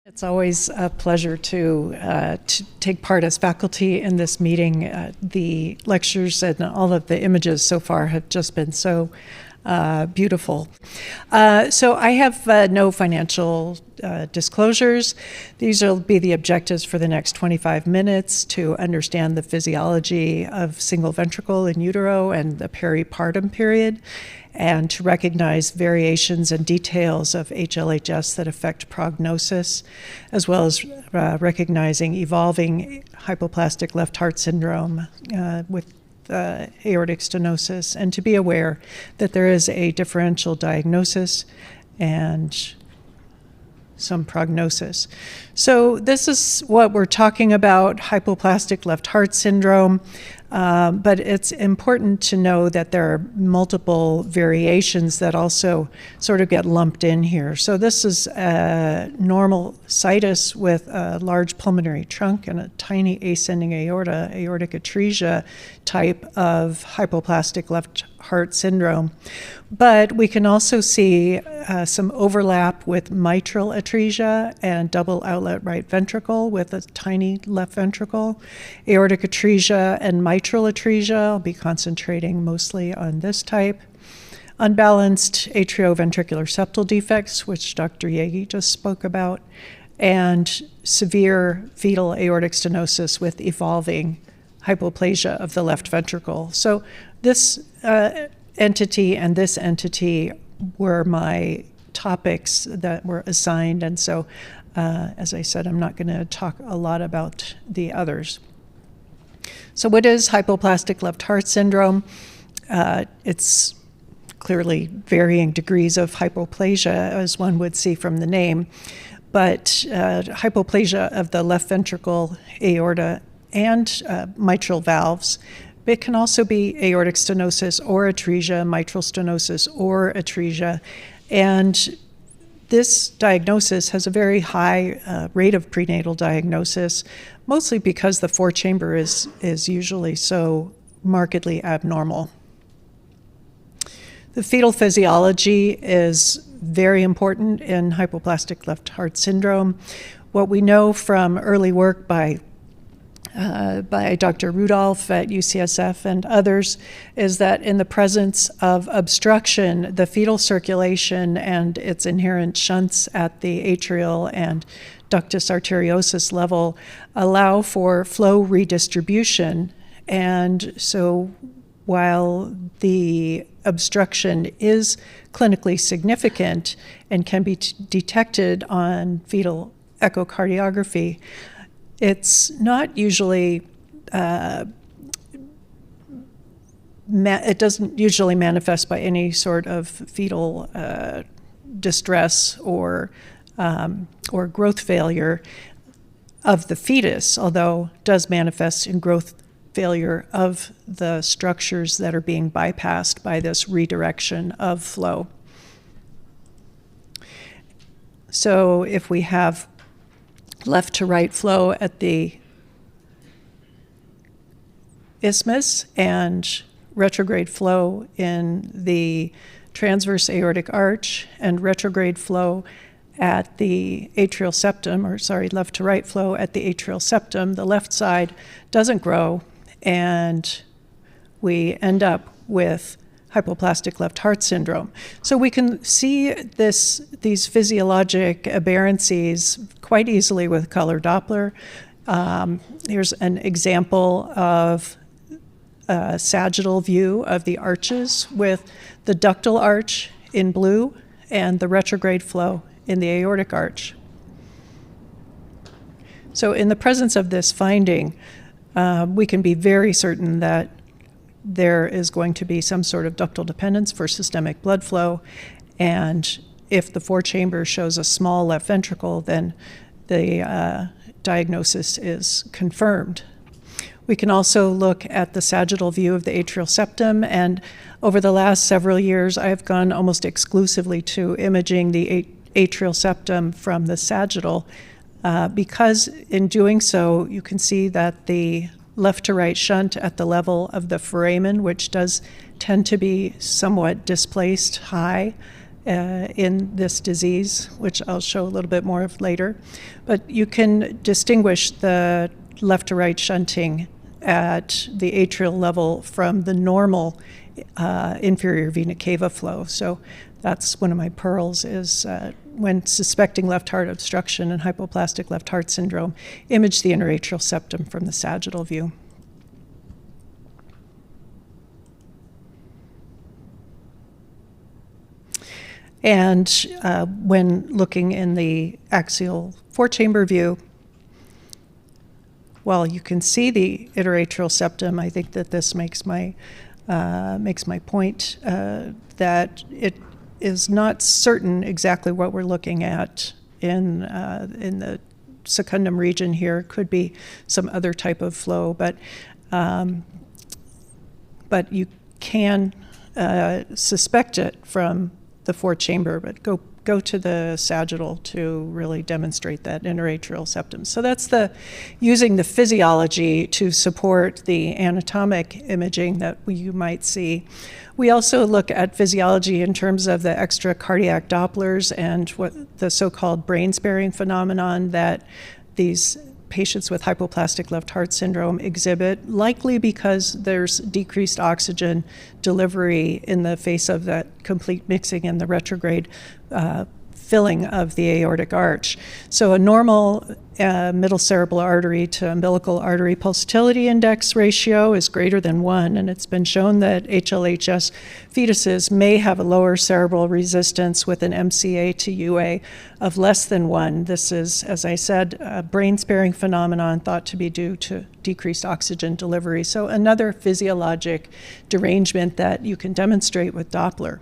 It's always a pleasure to take part as faculty in this meeting. The lectures and all of the images so far have just been so beautiful. So I have no financial disclosures. These will be the objectives for the next 25 minutes: to understand the physiology of single ventricle in utero and the peripartum period, and to recognize variations and details of HLHS that affect prognosis, as well as recognizing evolving hypoplastic left heart syndrome with aortic stenosis, and to be aware that there is a differential diagnosis and some prognosis. So this is what we're talking about, hypoplastic left heart syndrome. But it's important to know that there are multiple variations that also sort of get lumped in here. So this is a normal situs with a large pulmonary trunk and a tiny ascending aorta, aortic atresia type of hypoplastic left heart syndrome. But we can also see some overlap with mitral atresia and double outlet right ventricle with a tiny left ventricle, aortic atresia and mitral atresia. I'll be concentrating mostly on this type. Unbalanced atrioventricular septal defects, which Dr. Yagi just spoke about, and severe fetal aortic stenosis with evolving hypoplasia of the left ventricle. So this entity and this entity were my topics that were assigned, and so as I said, I'm not going to talk a lot about the others. So what is hypoplastic left heart syndrome? It's clearly varying degrees of hypoplasia, as one would see from the name, but hypoplasia of the left ventricle, aorta, and mitral valves. It can also be aortic stenosis or atresia, mitral stenosis or atresia, and this diagnosis has a very high rate of prenatal diagnosis, mostly because the forechamber is usually so markedly abnormal. The fetal physiology is very important in hypoplastic left heart syndrome. What we know from early work by Dr. Rudolph at UCSF and others is that in the presence of obstruction, the fetal circulation and its inherent shunts at the atrial and ductus arteriosus level allow for flow redistribution. And so while the obstruction is clinically significant and can be detected on fetal echocardiography, it's not usually, it doesn't usually manifest by any sort of fetal distress or growth failure of the fetus, although it does manifest in growth failure of the structures that are being bypassed by this redirection of flow. So if we have left to right flow at the isthmus and retrograde flow in the transverse aortic arch and retrograde flow at the atrial septum, left to right flow at the atrial septum, the left side doesn't grow, and we end up with hypoplastic left heart syndrome. So we can see these physiologic aberrancies quite easily with color Doppler. Here's an example of a sagittal view of the arches with the ductal arch in blue and the retrograde flow in the aortic arch. So in the presence of this finding, we can be very certain that there is going to be some sort of ductal dependence for systemic blood flow, and if the forechamber shows a small left ventricle, then the diagnosis is confirmed. We can also look at the sagittal view of the atrial septum, and over the last several years I've gone almost exclusively to imaging the atrial septum from the sagittal, because in doing so you can see that the left to right shunt at the level of the foramen, which does tend to be somewhat displaced high, in this disease, which I'll show a little bit more of later. But you can distinguish the left to right shunting at the atrial level from the normal inferior vena cava flow. So that's one of my pearls is when suspecting left heart obstruction and hypoplastic left heart syndrome, image the interatrial septum from the sagittal view. And when looking in the axial four-chamber view, well, you can see the interatrial septum. I think that this makes my point that it is not certain exactly what we're looking at in the secundum region here. It could be some other type of flow, but you can suspect it from the four-chamber, but go to the sagittal to really demonstrate that interatrial septum. So that's using the physiology to support the anatomic imaging that you might see. We also look at physiology in terms of the extracardiac Dopplers and what the so-called brain-sparing phenomenon that these patients with hypoplastic left heart syndrome exhibit, likely because there's decreased oxygen delivery in the face of that complete mixing and the retrograde filling of the aortic arch. So a normal middle cerebral artery to umbilical artery pulsatility index ratio is greater than 1, and it's been shown that HLHS fetuses may have a lower cerebral resistance with an MCA to UA of less than 1. This is, as I said, a brain-sparing phenomenon thought to be due to decreased oxygen delivery. So another physiologic derangement that you can demonstrate with Doppler.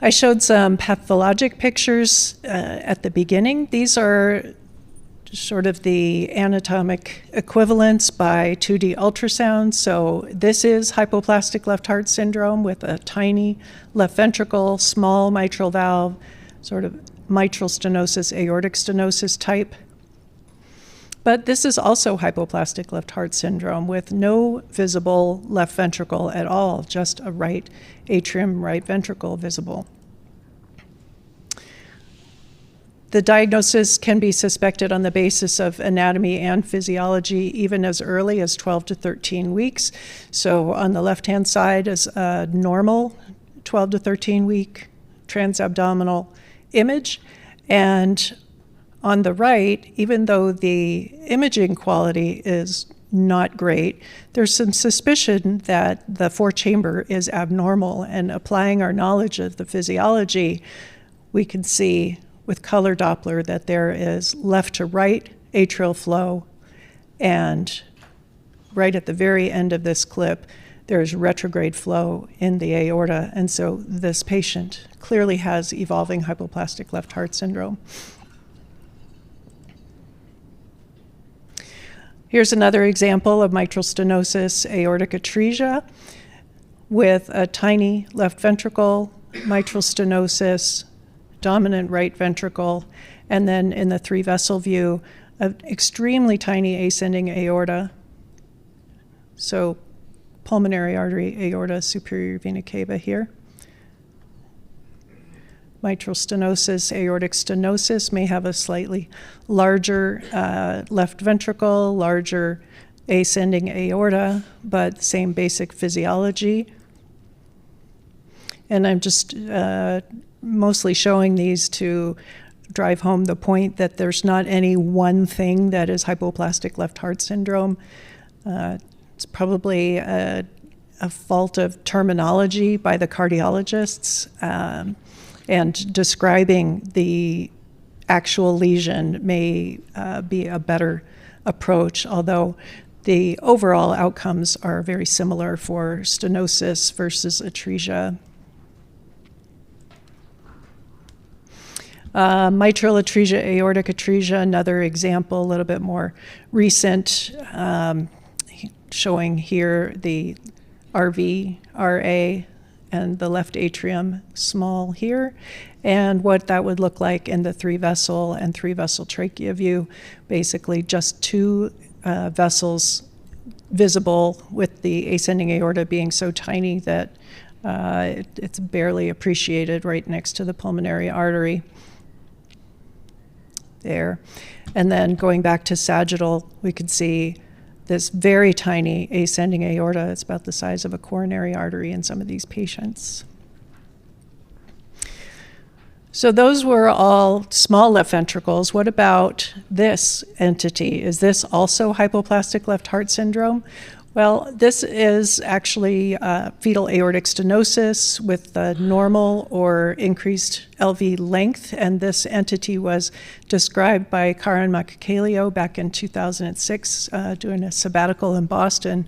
I showed some pathologic pictures at the beginning. These are sort of the anatomic equivalents by 2D ultrasound. So this is hypoplastic left heart syndrome with a tiny left ventricle, small mitral valve, sort of mitral stenosis, aortic stenosis type. But this is also hypoplastic left heart syndrome with no visible left ventricle at all, just a right atrium, right ventricle visible. The diagnosis can be suspected on the basis of anatomy and physiology even as early as 12 to 13 weeks. So on the left-hand side is a normal 12 to 13 week transabdominal image. And on the right, even though the imaging quality is not great, there's some suspicion that the four-chamber is abnormal, and applying our knowledge of the physiology, we can see with color Doppler that there is left to right atrial flow, and right at the very end of this clip, there's retrograde flow in the aorta, and so this patient clearly has evolving hypoplastic left heart syndrome. Here's another example of mitral stenosis, aortic atresia, with a tiny left ventricle, mitral stenosis, dominant right ventricle, and then in the three-vessel view, an extremely tiny ascending aorta. So pulmonary artery, aorta, superior vena cava here. Mitral stenosis, aortic stenosis may have a slightly larger left ventricle, larger ascending aorta, but same basic physiology. And I'm just mostly showing these to drive home the point that there's not any one thing that is hypoplastic left heart syndrome. It's probably a fault of terminology by the cardiologists. And describing the actual lesion may be a better approach, although the overall outcomes are very similar for stenosis versus atresia. Mitral atresia, aortic atresia, another example, a little bit more recent, showing here the RV, RA, and the left atrium small here, and what that would look like in the three-vessel and three-vessel trachea view, basically just two vessels visible with the ascending aorta being so tiny that It's barely appreciated right next to the pulmonary artery there. And then going back to sagittal, we could see this very tiny ascending aorta. It's about the size of a coronary artery in some of these patients. So those were all small left ventricles. What about this entity? Is this also hypoplastic left heart syndrome? Well, this is actually fetal aortic stenosis with normal or increased LV length, and this entity was described by Karin Macacalio back in 2006 doing a sabbatical in Boston,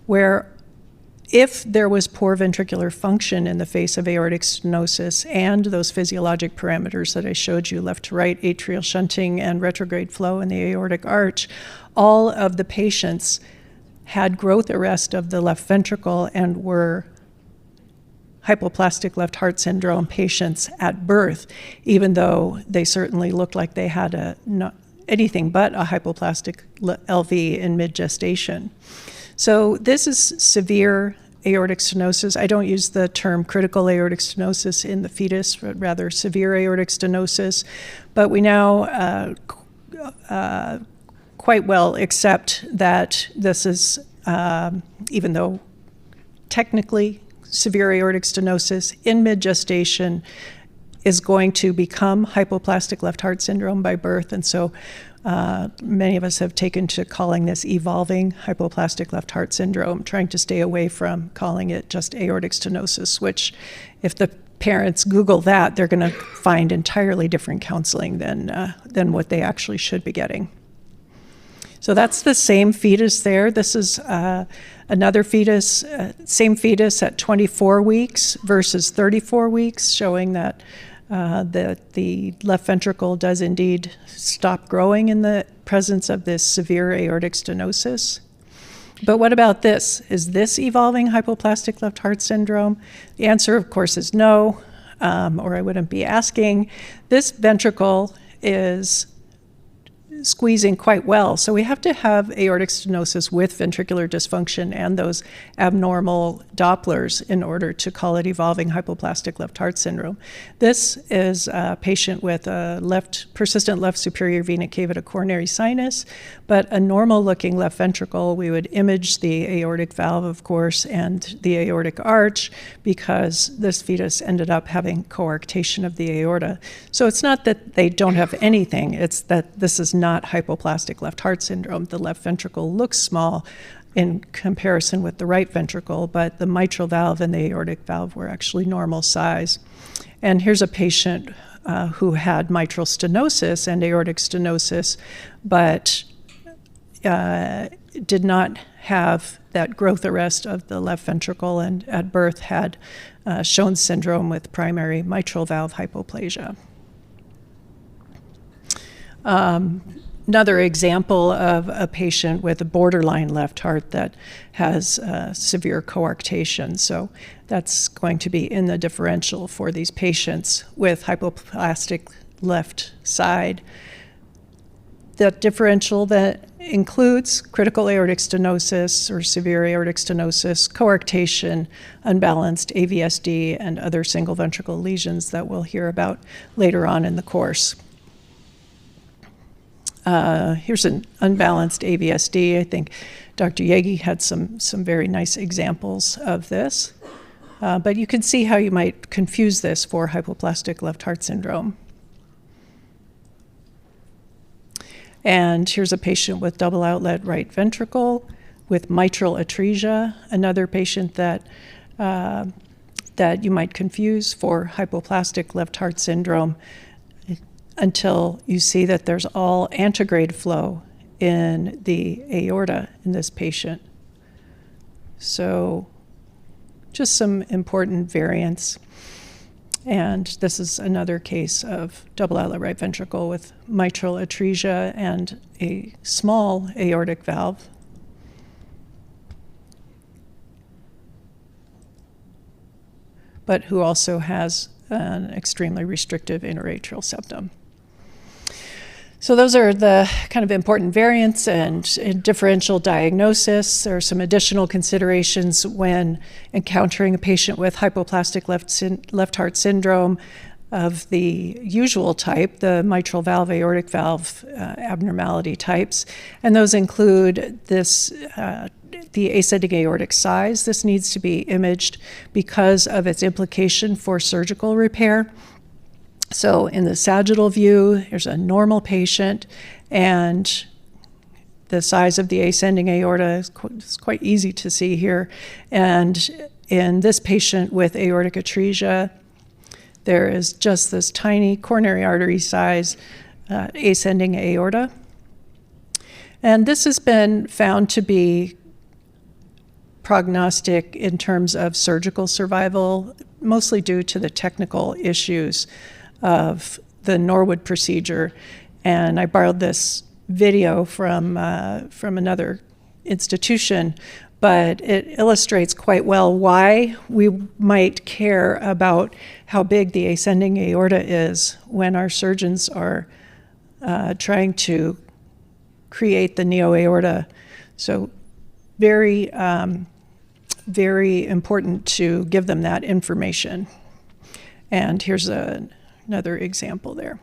where if there was poor ventricular function in the face of aortic stenosis and those physiologic parameters that I showed you, left to right atrial shunting and retrograde flow in the aortic arch, all of the patients had growth arrest of the left ventricle and were hypoplastic left heart syndrome patients at birth, even though they certainly looked like they had anything but a hypoplastic LV in mid-gestation. So this is severe aortic stenosis. I don't use the term critical aortic stenosis in the fetus, but rather severe aortic stenosis. But we now quite well accept that this is, even though technically severe aortic stenosis in mid-gestation is going to become hypoplastic left heart syndrome by birth. And so many of us have taken to calling this evolving hypoplastic left heart syndrome, trying to stay away from calling it just aortic stenosis, which if the parents Google that, they're going to find entirely different counseling than what they actually should be getting. So that's the same fetus there. This is another fetus, same fetus at 24 weeks versus 34 weeks, showing that the left ventricle does indeed stop growing in the presence of this severe aortic stenosis. But what about this? Is this evolving hypoplastic left heart syndrome? The answer, of course, is no, or I wouldn't be asking. This ventricle is squeezing quite well. So we have to have aortic stenosis with ventricular dysfunction and those abnormal Dopplers in order to call it evolving hypoplastic left heart syndrome. This is a patient with a persistent left superior vena cava coronary sinus, but a normal looking left ventricle. We would image the aortic valve, of course, and the aortic arch, because this fetus ended up having coarctation of the aorta. So it's not that they don't have anything, it's that this is not hypoplastic left heart syndrome. The left ventricle looks small in comparison with the right ventricle, but the mitral valve and the aortic valve were actually normal size. And here's a patient who had mitral stenosis and aortic stenosis, but did not have that growth arrest of the left ventricle, and at birth had shown syndrome with primary mitral valve hypoplasia. Another example of a patient with a borderline left heart that has severe coarctation. So that's going to be in the differential for these patients with hypoplastic left side. That differential that includes critical aortic stenosis or severe aortic stenosis, coarctation, unbalanced AVSD, and other single ventricle lesions that we'll hear about later on in the course. Here's an unbalanced AVSD. I think Dr. Yegi had some very nice examples of this. But you can see how you might confuse this for hypoplastic left heart syndrome. And here's a patient with double outlet right ventricle with mitral atresia, another patient that you might confuse for hypoplastic left heart syndrome, until you see that there's all antegrade flow in the aorta in this patient. So just some important variants. And this is another case of double outlet right ventricle with mitral atresia and a small aortic valve. But who also has an extremely restrictive interatrial septum. So those are the kind of important variants and differential diagnosis. There are some additional considerations when encountering a patient with hypoplastic left heart syndrome of the usual type, the mitral valve, aortic valve abnormality types. And those include the ascending aortic size. This needs to be imaged because of its implication for surgical repair. So in the sagittal view, there's a normal patient, and the size of the ascending aorta is quite easy to see here. And in this patient with aortic atresia, there is just this tiny coronary artery size ascending aorta. And this has been found to be prognostic in terms of surgical survival, mostly due to the technical issues of the Norwood procedure. And I borrowed this video from another institution, but it illustrates quite well why we might care about how big the ascending aorta is when our surgeons are trying to create the neo-aorta. So very, very important to give them that information. And here's another example there.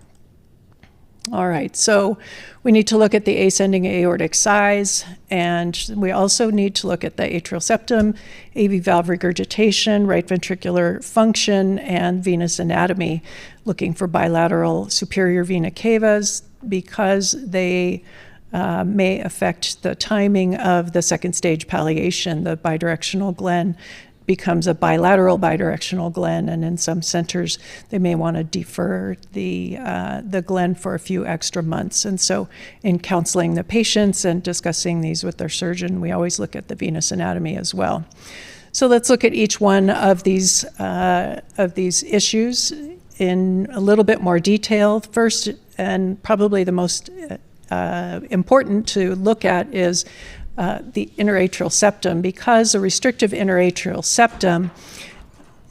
All right, so we need to look at the ascending aortic size, and we also need to look at the atrial septum, AV valve regurgitation, right ventricular function, and venous anatomy, looking for bilateral superior vena cavas because they may affect the timing of the second stage palliation. The bidirectional Glenn becomes a bilateral bidirectional Glenn, and in some centers they may want to defer the Glenn for a few extra months. And so in counseling the patients and discussing these with their surgeon, we always look at the venous anatomy as well. So let's look at each one of these issues in a little bit more detail. First, and probably the most important to look at, is the interatrial septum. Because a restrictive interatrial septum,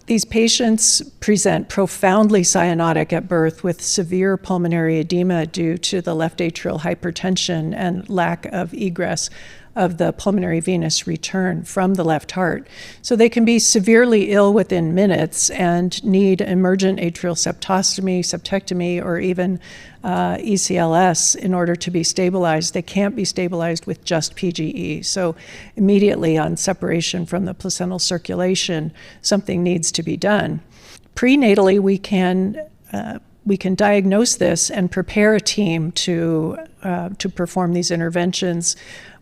these patients present profoundly cyanotic at birth with severe pulmonary edema due to the left atrial hypertension and lack of egress of the pulmonary venous return from the left heart. So they can be severely ill within minutes and need emergent atrial septostomy, septectomy, or even ECLS in order to be stabilized. They can't be stabilized with just PGE. So immediately on separation from the placental circulation, something needs to be done. Prenatally, we can diagnose this and prepare a team to perform these interventions.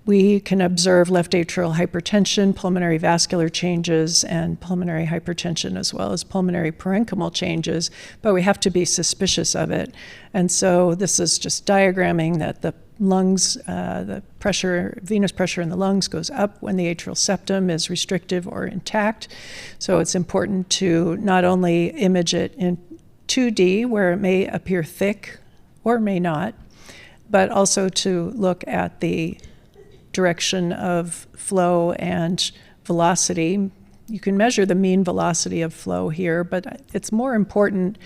We can observe left atrial hypertension, pulmonary vascular changes, and pulmonary hypertension, as well as pulmonary parenchymal changes, but we have to be suspicious of it. And so this is just diagramming that the lungs, the pressure, venous pressure in the lungs goes up when the atrial septum is restrictive or intact. So it's important to not only image it in 2D, where it may appear thick or may not, but also to look at the direction of flow and velocity. You can measure the mean velocity of flow here, but it's more important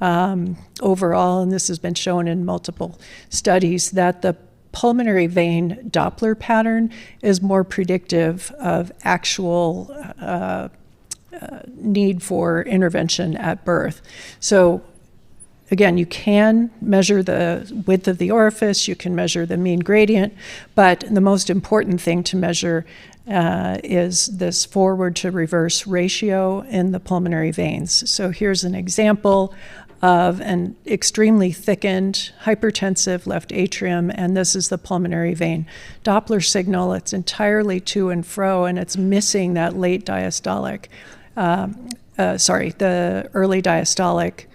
overall, and this has been shown in multiple studies, that the pulmonary vein Doppler pattern is more predictive of actual need for intervention at birth. So again, you can measure the width of the orifice, you can measure the mean gradient, but the most important thing to measure is this forward to reverse ratio in the pulmonary veins. So here's an example of an extremely thickened, hypertensive left atrium, and this is the pulmonary vein Doppler signal. It's entirely to and fro, and it's missing that late diastolic, the early diastolic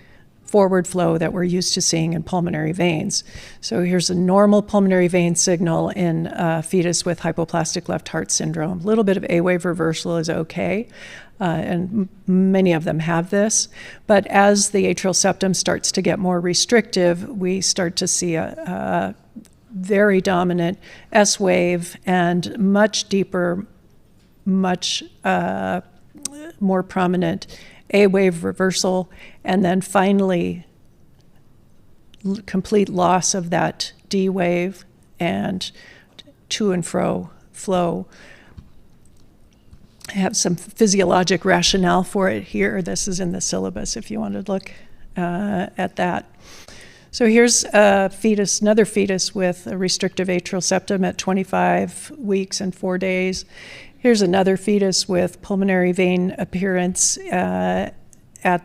forward flow that we're used to seeing in pulmonary veins. So here's a normal pulmonary vein signal in a fetus with hypoplastic left heart syndrome. A little bit of A-wave reversal is okay, and many of them have this. But as the atrial septum starts to get more restrictive, we start to see a very dominant S-wave and much deeper, much more prominent A-wave reversal, and then finally complete loss of that D wave and to and fro flow. I have some physiologic rationale for it here. This is in the syllabus if you want to look at that. So here's a fetus, another fetus with a restrictive atrial septum at 25 weeks and 4 days. Here's another fetus with pulmonary vein appearance at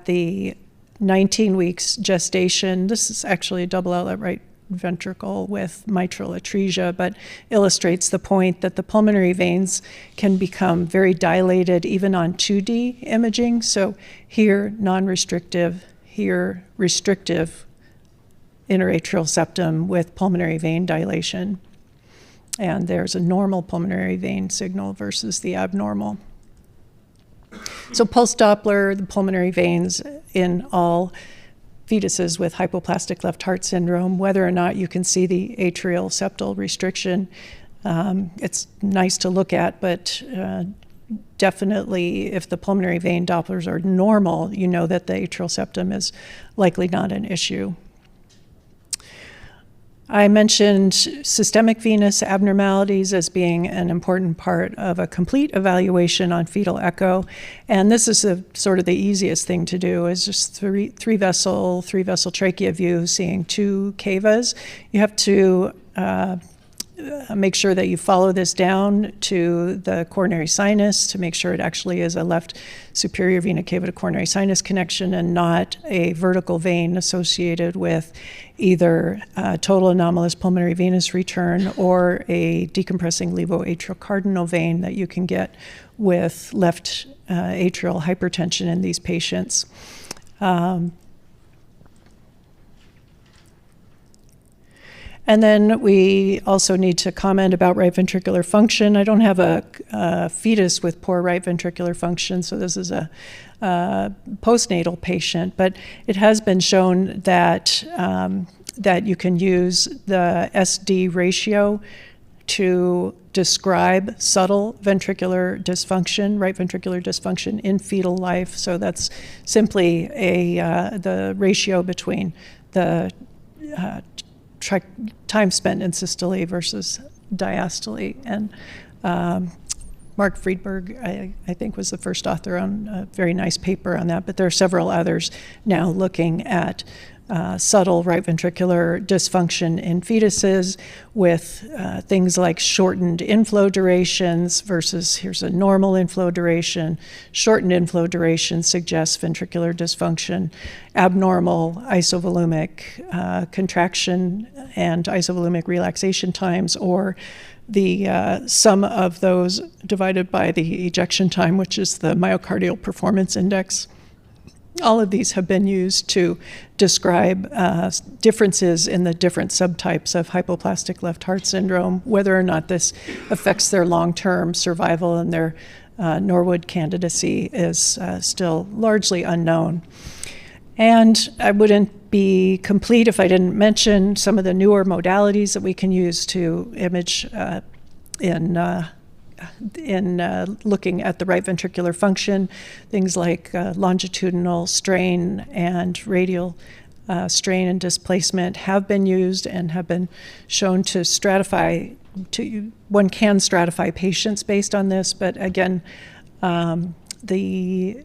the 19 weeks gestation. This is actually a double outlet right ventricle with mitral atresia, but illustrates the point that the pulmonary veins can become very dilated even on 2D imaging. So here, non-restrictive, here, restrictive interatrial septum with pulmonary vein dilation. And there's a normal pulmonary vein signal versus the abnormal. So pulse Doppler, the pulmonary veins in all fetuses with hypoplastic left heart syndrome, whether or not you can see the atrial septal restriction. It's nice to look at, but definitely if the pulmonary vein Dopplers are normal, you know that the atrial septum is likely not an issue. I mentioned systemic venous abnormalities as being an important part of a complete evaluation on fetal echo, and this is sort of the easiest thing to do, is just three vessel trachea view, seeing 2 cavas. You have to make sure that you follow this down to the coronary sinus to make sure it actually is a left superior vena cava to coronary sinus connection and not a vertical vein associated with either total anomalous pulmonary venous return or a decompressing levoatrial vein that you can get with left atrial hypertension in these patients. And then we also need to comment about right ventricular function. I don't have a fetus with poor right ventricular function, so this is a postnatal patient, but it has been shown that, that you can use the SD ratio to describe subtle ventricular dysfunction, right ventricular dysfunction in fetal life. So that's simply the ratio between the time spent in systole versus diastole. And Mark Friedberg, I think, was the first author on a very nice paper on that, but there are several others now looking at subtle right ventricular dysfunction in fetuses with things like shortened inflow durations versus here's a normal inflow duration. Shortened inflow duration suggests ventricular dysfunction. Abnormal isovolumic contraction and isovolumic relaxation times, or the sum of those divided by the ejection time, which is the myocardial performance index. All of these have been used to describe differences in the different subtypes of hypoplastic left heart syndrome. Whether or not this affects their long-term survival and their Norwood candidacy is still largely unknown. And I wouldn't be complete if I didn't mention some of the newer modalities that we can use to image in looking at the right ventricular function. Things like longitudinal strain and radial strain and displacement have been used and have been shown to stratify. One can stratify patients based on this, but again, the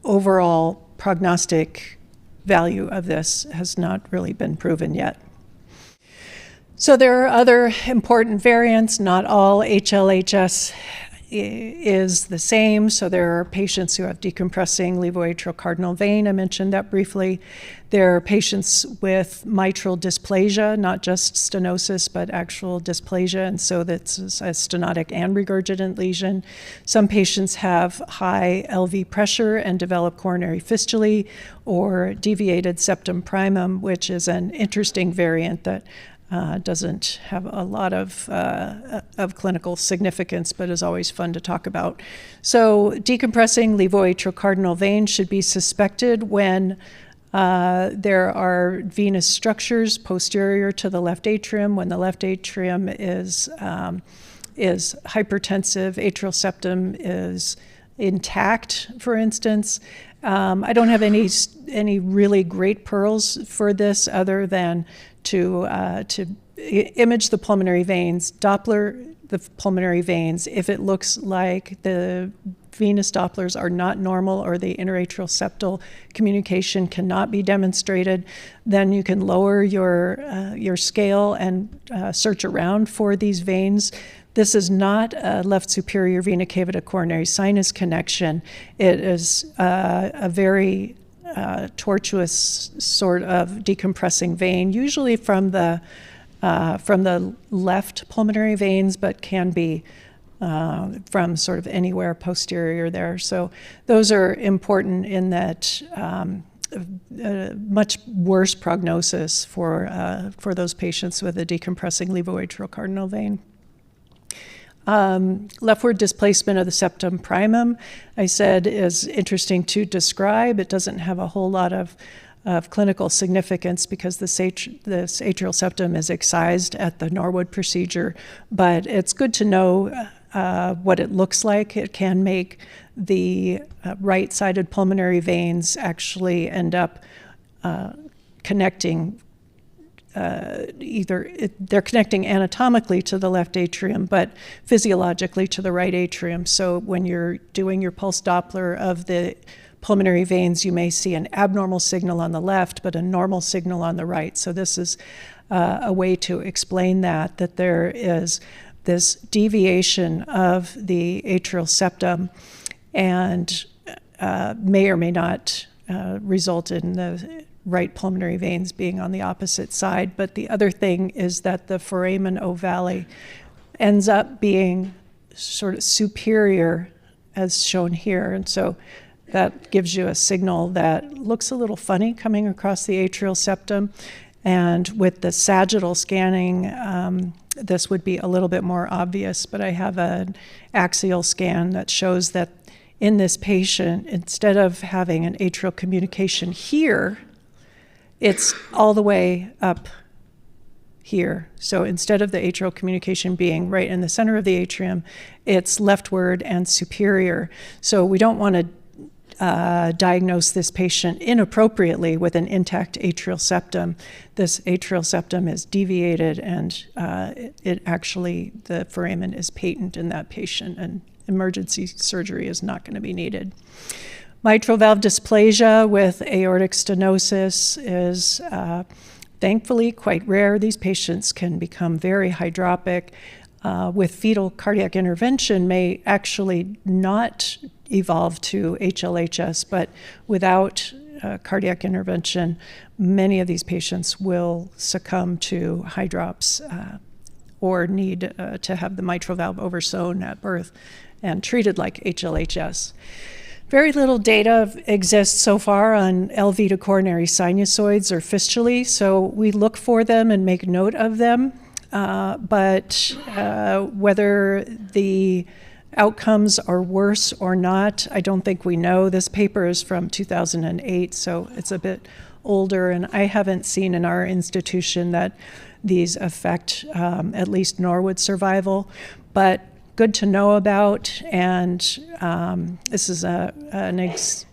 overall prognostic value of this has not really been proven yet. So there are other important variants. Not all HLHS is the same. So there are patients who have decompressing levoatrial cardinal vein. I mentioned that briefly. There are patients with mitral dysplasia, not just stenosis, but actual dysplasia, and so that's a stenotic and regurgitant lesion. Some patients have high LV pressure and develop coronary fistulae or deviated septum primum, which is an interesting variant that doesn't have a lot of clinical significance, but is always fun to talk about. So decompressing levoatrial cardinal vein should be suspected when there are venous structures posterior to the left atrium, when the left atrium is hypertensive, atrial septum is intact, for instance. I don't have any really great pearls for this other than to image the pulmonary veins, Doppler the pulmonary veins. If it looks like the venous Dopplers are not normal or the interatrial septal communication cannot be demonstrated, then you can lower your scale and search around for these veins. This is not a left superior vena cavita coronary sinus connection. It is a very tortuous sort of decompressing vein, usually from the left pulmonary veins, but can be from sort of anywhere posterior there. So those are important in that much worse prognosis for those patients with a decompressing levoatrial cardinal vein. Leftward displacement of the septum primum, I said, is interesting to describe. It doesn't have a whole lot of clinical significance because this atrial septum is excised at the Norwood procedure, but it's good to know what it looks like. It can make the right-sided pulmonary veins actually end up connecting they're connecting anatomically to the left atrium, but physiologically to the right atrium. So when you're doing your pulse Doppler of the pulmonary veins, you may see an abnormal signal on the left, but a normal signal on the right. So this is a way to explain that there is this deviation of the atrial septum and may or may not result in the right pulmonary veins being on the opposite side. But the other thing is that the foramen ovale ends up being sort of superior as shown here. And so that gives you a signal that looks a little funny coming across the atrial septum. And with the sagittal scanning, this would be a little bit more obvious, but I have an axial scan that shows that in this patient, instead of having an atrial communication here, it's all the way up here. So instead of the atrial communication being right in the center of the atrium, it's leftward and superior. So we don't want to diagnose this patient inappropriately with an intact atrial septum. This atrial septum is deviated and it actually, the foramen is patent in that patient and emergency surgery is not going to be needed. Mitral valve dysplasia with aortic stenosis is thankfully quite rare. These patients can become very hydropic. With fetal cardiac intervention may actually not evolve to HLHS, but without cardiac intervention, many of these patients will succumb to hydrops or need to have the mitral valve oversewn at birth and treated like HLHS. Very little data exists so far on LV to coronary sinusoids or fistulae, so we look for them and make note of them, but whether the outcomes are worse or not, I don't think we know. This paper is from 2008, so it's a bit older, and I haven't seen in our institution that these affect at least Norwood survival, but good to know about. And this is an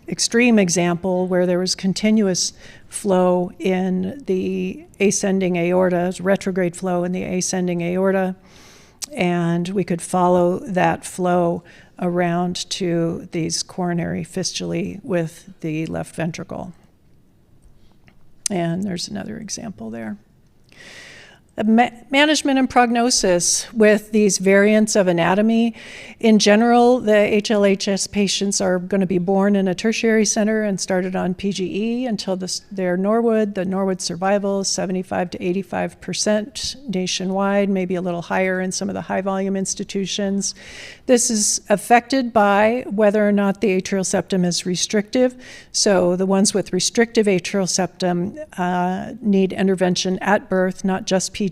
extreme example where there was continuous flow in the ascending aorta, retrograde flow in the ascending aorta, and we could follow that flow around to these coronary fistulae with the left ventricle. And there's another example there. Management and prognosis with these variants of anatomy. In general, the HLHS patients are going to be born in a tertiary center and started on PGE until they're Norwood. The Norwood survival is 75 to 85% nationwide, maybe a little higher in some of the high volume institutions. This is affected by whether or not the atrial septum is restrictive. So the ones with restrictive atrial septum need intervention at birth, not just PGE,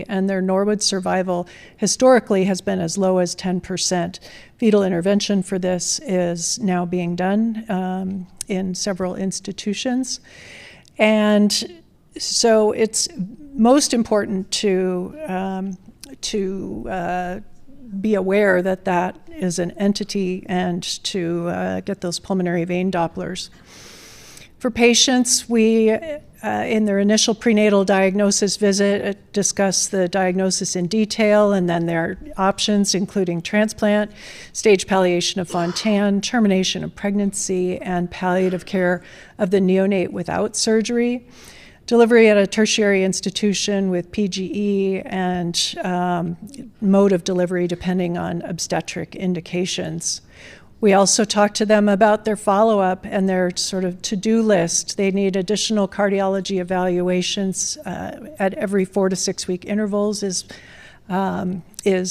and their Norwood survival historically has been as low as 10%. Fetal intervention for this is now being done in several institutions. And so it's most important to be aware that that is an entity and to get those pulmonary vein Dopplers. For patients, we, in their initial prenatal diagnosis visit, discuss the diagnosis in detail and then their options, including transplant, stage palliation of Fontan, termination of pregnancy, and palliative care of the neonate without surgery, delivery at a tertiary institution with PGE, and mode of delivery depending on obstetric indications. We also talk to them about their follow-up and their sort of to-do list. They need additional cardiology evaluations at every 4 to 6 week intervals is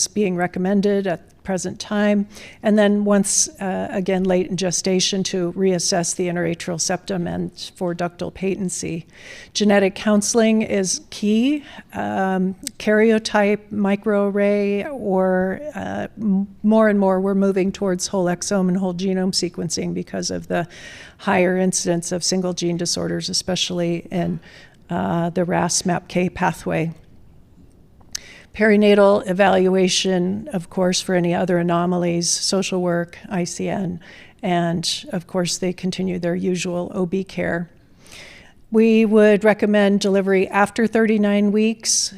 being recommended at the present time. And then once, again, late in gestation to reassess the interatrial septum and for ductal patency. Genetic counseling is key. Karyotype, microarray, or more and more we're moving towards whole exome and whole genome sequencing because of the higher incidence of single gene disorders, especially in the RAS-MAPK pathway. Perinatal evaluation, of course, for any other anomalies, social work, ICN, and of course they continue their usual OB care. We would recommend delivery after 39 weeks,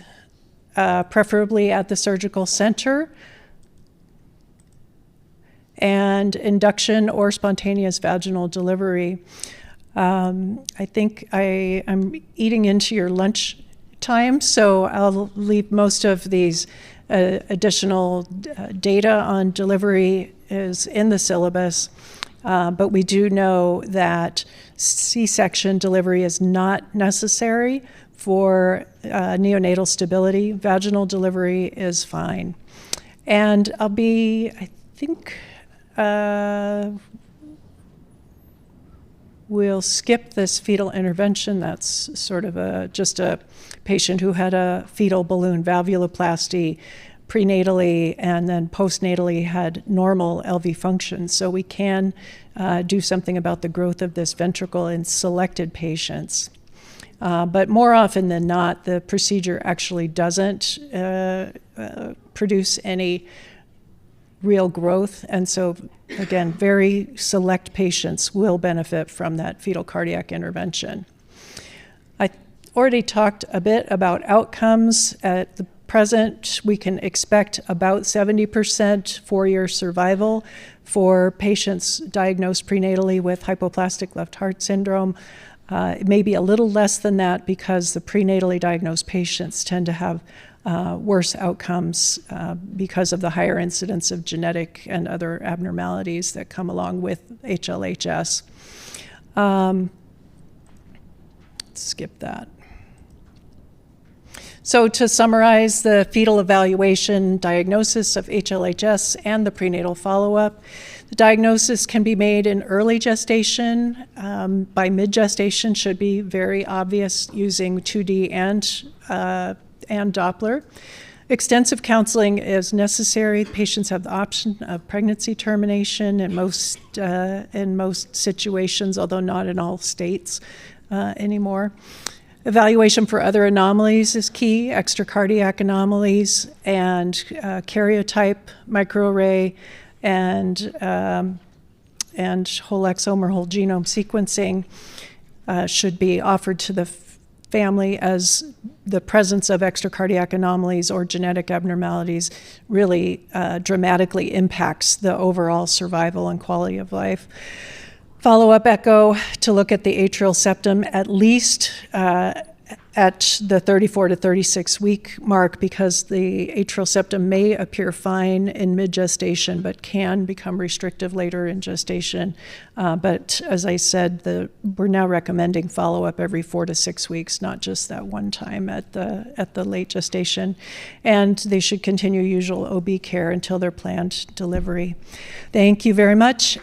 preferably at the surgical center, and induction or spontaneous vaginal delivery. I think I'm eating into your lunch time, so I'll leave most of these additional data on delivery is in the syllabus, but we do know that C-section delivery is not necessary for neonatal stability. Vaginal delivery is fine. And I think, we'll skip this fetal intervention. That's sort of just a patient who had a fetal balloon valvuloplasty prenatally and then postnatally had normal LV function. So we can do something about the growth of this ventricle in selected patients. But more often than not, the procedure actually doesn't produce any real growth. And so, again, very select patients will benefit from that fetal cardiac intervention. I already talked a bit about outcomes. At the present, we can expect about 70% 4-year survival for patients diagnosed prenatally with hypoplastic left heart syndrome. It may be a little less than that because the prenatally diagnosed patients tend to have worse outcomes because of the higher incidence of genetic and other abnormalities that come along with HLHS. Skip that. So to summarize the fetal evaluation diagnosis of HLHS and the prenatal follow-up, the diagnosis can be made in early gestation. By mid-gestation should be very obvious using 2D and Doppler. Extensive counseling is necessary. Patients have the option of pregnancy termination in most situations, although not in all states anymore. Evaluation for other anomalies is key, extracardiac anomalies, and karyotype, microarray, and whole exome or whole genome sequencing should be offered to the family, as the presence of extracardiac anomalies or genetic abnormalities really dramatically impacts the overall survival and quality of life. Follow-up echo to look at the atrial septum at least at the 34 to 36 week mark, because the atrial septum may appear fine in mid-gestation but can become restrictive later in gestation. But as I said, we're now recommending follow-up every 4 to 6 weeks, not just that one time at the late gestation. And they should continue usual OB care until their planned delivery. Thank you very much.